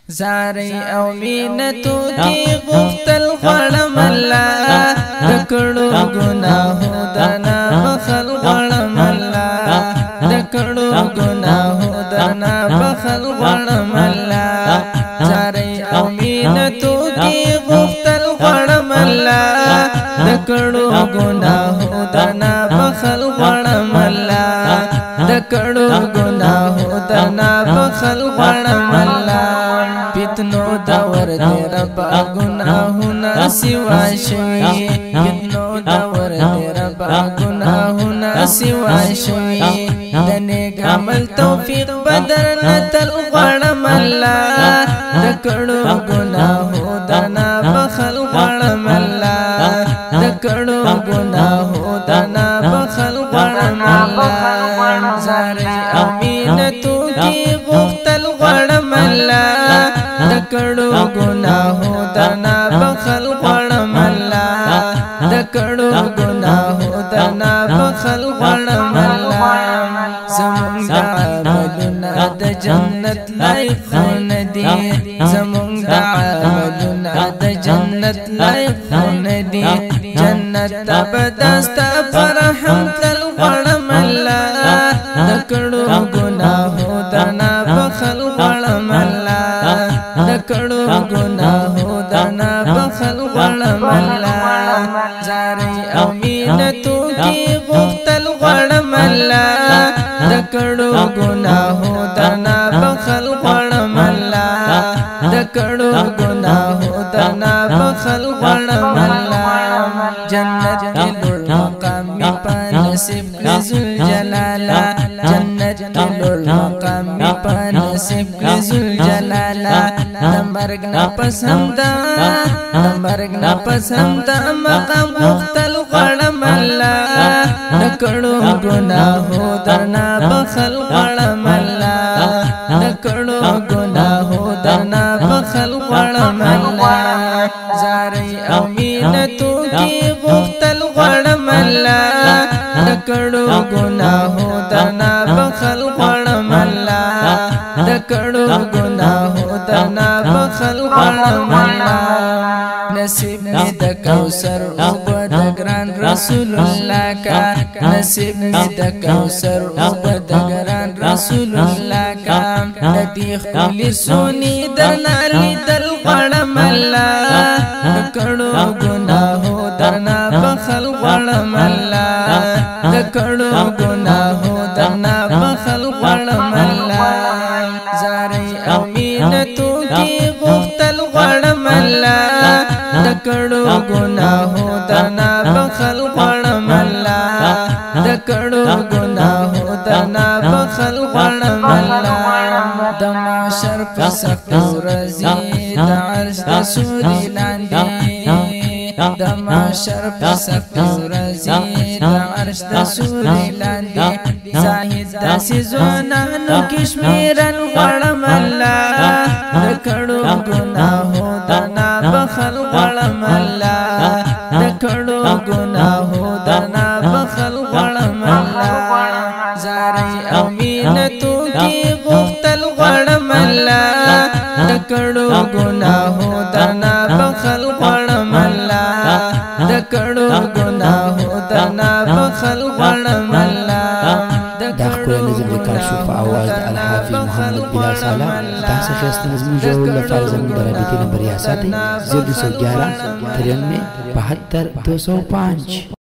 زاري او مینتو کی غفتل غړم الله دکړو ګناهو دنا بخل غړم الله دکړو گناہو دنا بخل غړم الله زاري او مینتو کی غفتل غړم الله دکړو گناہو دنا بخل غړم الله دکړو گناہو دنا بخل غړم الله فتنو دور دے ربا گناہونا سوا شوی فتنو دور دے ربا گناہونا سوا شوی دنیگ عمل توفیق بدر نتل غړم الله دکړو گناہو دنا بخل غړم الله دکړو گناہو دنا بخل غړم الله زاري امینتو کی غفتل غړم الله دکړو گناہو دنا بخل غړم الله دکړو گناہو دنا بخل غړم الله زمونږ عملونه د جنت لایق ندي زمونږ عملونه د جنت لایق ندي جنت ابدستا فرحم تل غړم الله دکړو گناہو دنا بخل غړم الله دکړو گناہو دنا بخل غړم الله زاري او مینتو کی غفتل غړم الله دکړو گناہو دنا بخل غړم الله دکړو گناہو دنا بخل غړم الله جنت کی لوړ مقام می پنصیب ذل جلالا جنت کی لوړ مقام می پنصیب ذل جلالا مرګ نه پسند مرګ نه پسند مقام مختل غړم الله دکړو گناہو دنا بخل غړم الله دکړو گناہو دنا بخل غړم الله زاري او مینتو کی غفتل غړم الله دکړو گناہو دنا بخل غړم الله دکړو گناہو دنا بخل غړم الله نصیب می د کوثر او د ګران رسول الله کا نصیب می د کوثر او د ګران رسول الله کا ندی خپل سونی درنا لیدل غړم الله دکړو گناہو درنا بخل غړم الله دکړو گناہو درنا بخل غړم الله زاري او مینتو کی غفتل غړم الله دکړو گناہو دنا بخل غړم الله دکړو گناہو دنا بخل غړم الله د معاشر په سخت ورځې د عرش د سوري لاندې د معاشر په سخت ورځې د عرش د سوري لاندې زاهد داسې ځوانانو کشمیرن غړم الله دکړو گناہو دنا بخل غړم الله دکړو گناہو دنا بخل غړم الله زاري او مینتو کی غفتل غړم الله دکړو گناہو دنا بخل غړم الله دکړو گناہو دنا بخل غړم الله دا خپل نظم لیکل شو په اواز د الحافظ محمد بلال صالح تاسو خاصه نظم جوړول لپاره زموږ د رابطې نمبر یا ساتي 0211 93 72 205